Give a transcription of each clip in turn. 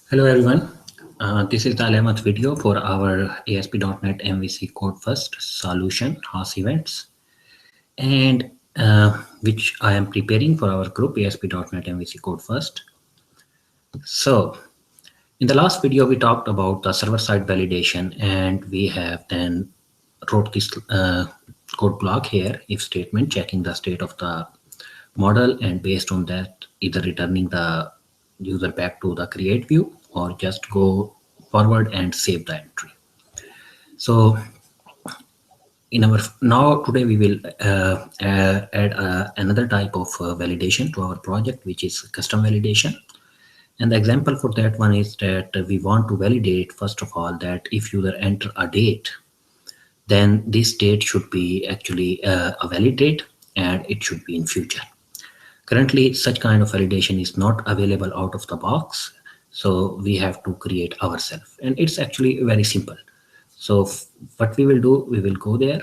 Hello everyone. This is the 11th video for our ASP.NET MVC Code First solution HAS events, and which I am preparing for our group ASP.NET MVC Code First. So in the last video we talked about the server-side validation, and we have then wrote this code block here, if statement, checking the state of the model, and based on that either returning the user back to the create view or just go forward and save the entry. So in our today we will add another type of validation to our project, which is custom validation. And the example for that one is that we want to validate, first of all, that if user enter a date, then this date should be actually a valid date, and it should be in future. Currently, such kind of validation is not available out of the box, so we have to create ourselves, and it's actually very simple. So what we will do, we will go there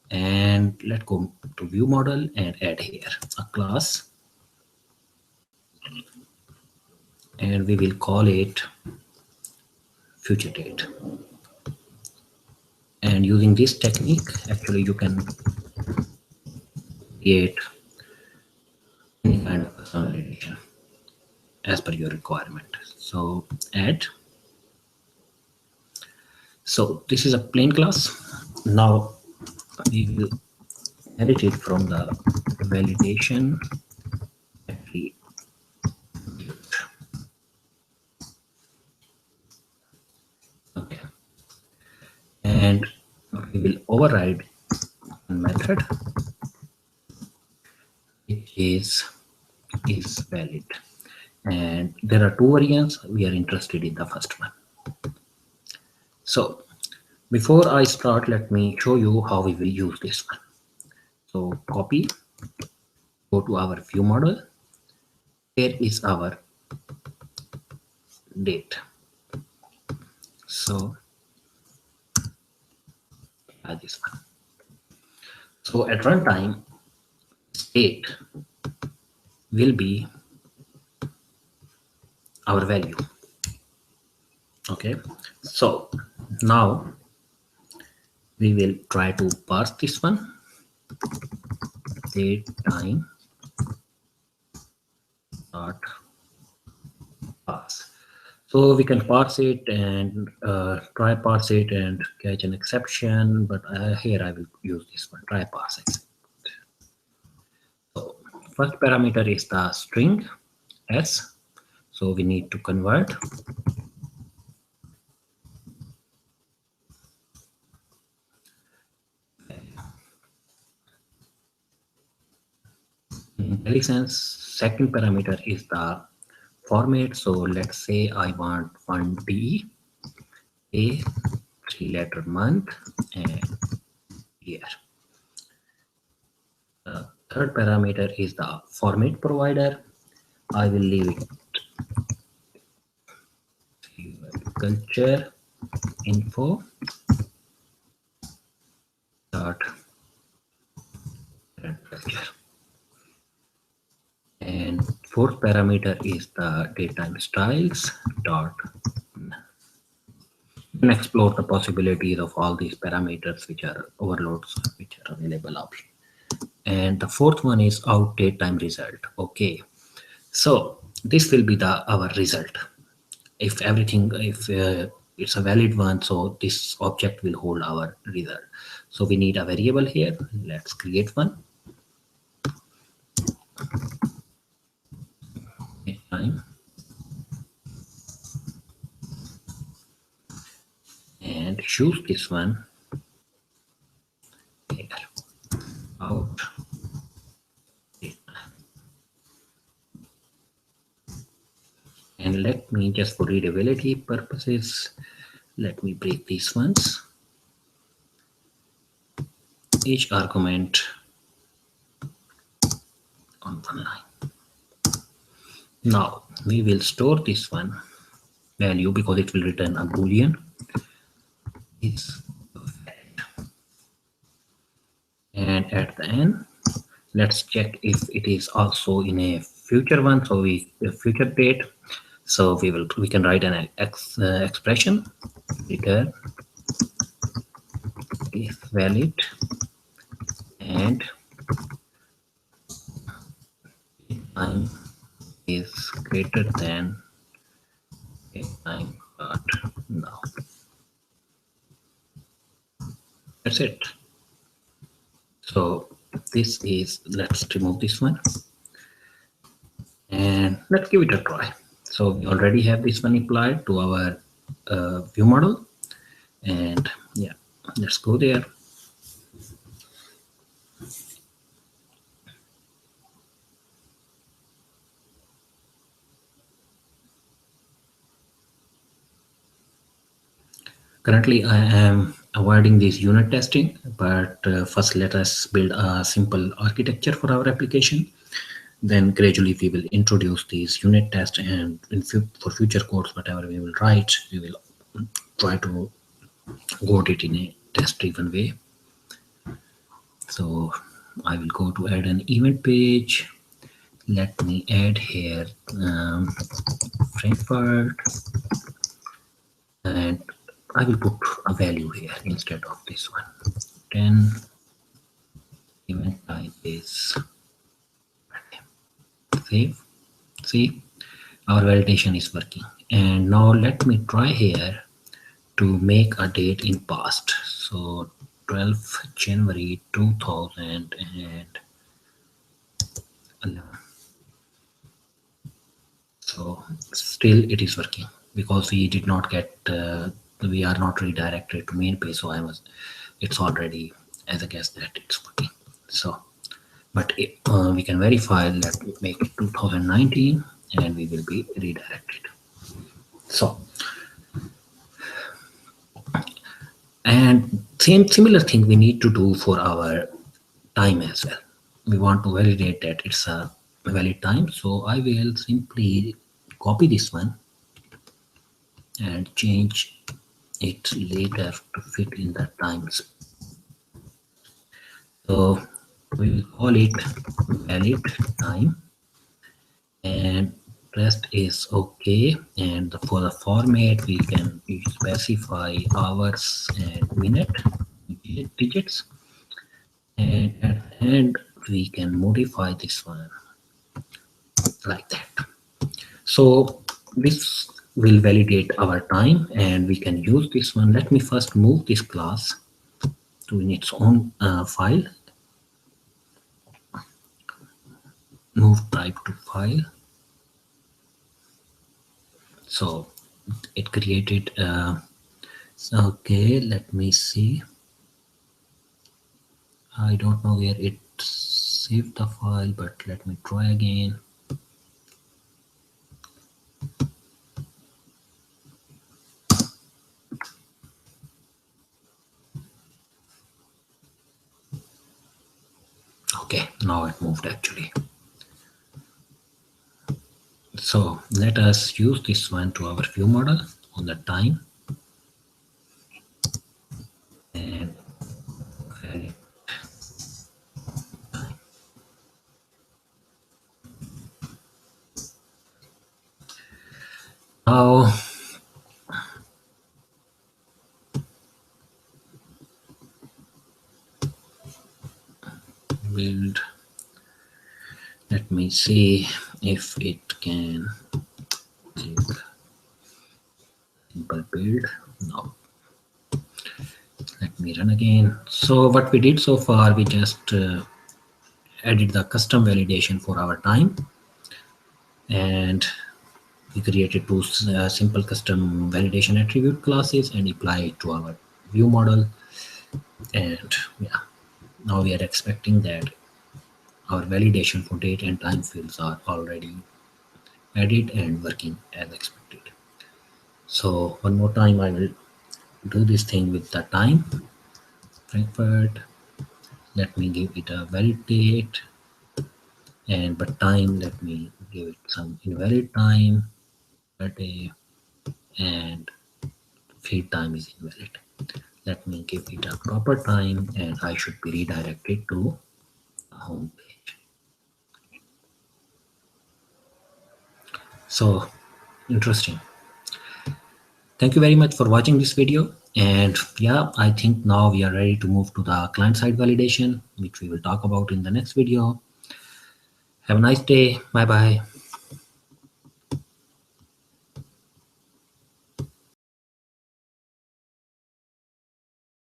and let's go to view model and add here a class, and we will call it future date. And using this technique, actually you can create any kind of validation as per your requirement. So add. So this is a plain class. Now we will edit it from the validation attribute. Okay, and we will override one method which is valid, and there are two variants. We are interested in the first one. So before I start, let me show you how we will use this one. So copy, go to our view model. Here is our date. So this one. So at runtime, state will be our value. Okay, so now we will try to parse this one. Date time dot parse. So we can parse it and try parse it and catch an exception, but here I will use this one, try parse exception. So first parameter is the string s, so we need to convert. In IntelliSense, second parameter is the format. So let's say I want one DE, a 3-letter month, and year. The third parameter is the format provider. I will leave it culture info dot culture. And fourth parameter is the datetime styles dot. You can explore the possibilities of all these parameters, which are overloads, which are available option. And the fourth one is out datetime result. Okay, so this will be our result. If everything, if it's a valid one, so this object will hold our result. So we need a variable here. Let's create one. Time and choose this one here, out. And let me, just for readability purposes, let me break these ones. Each argument on one line. Now we will store this one value because it will return a boolean. Is and at the end, let's check if it is also in a future one. So we future date. So we can write an expression, return if valid and time is greater than a time start now. That's it. So this is, let's remove this one and let's give it a try. So we already have this one applied to our view model, and yeah, let's go there. Currently I am avoiding this unit testing, but first let us build a simple architecture for our application. Then gradually we will introduce these unit tests, and for future codes, whatever we will write, we will try to code it in a test driven way. So I will go to add an event page. Let me add here Frankfurt, and I will put a value here instead of this one. 10 event type is save. See, our validation is working. And now let me try here to make a date in past. So 12th January 2011. So still it is working because we did not get we are not redirected to main page, so it's already as a guess that it's working. So but we can verify, let me make it 2019 and we will be redirected. So and similar thing we need to do for our time as well. We want to validate that it's a valid time, so I will simply copy this one and change it later to fit in the times. So we will call it valid time and rest is okay. And for the format we can specify hours and minute digits, and at the end we can modify this one like that. So this will validate our time and we can use this one. Let me first move this class to in its own file, move type to file. So it created okay, let me see. I don't know where it saved the file, but let me try again. Okay, now it moved actually. So let us use this one to our view model on the time. And now build, let me see if it can take simple build. No, let me run again. So what we did so far, we just added the custom validation for our time, and we created two simple custom validation attribute classes and apply it to our view model. And yeah, now we are expecting that our validation for date and time fields are already added and working as expected. So one more time I will do this thing with the time. Frankfurt, let me give it a valid date, and but time, let me give it some invalid time per day, and feed time is invalid. Let me give it a proper time and I should be redirected to the home page. So Interesting. Thank you very much for watching this video. And yeah, I think now we are ready to move to the client-side validation, which we will talk about in the next video. Have a nice day. Bye bye.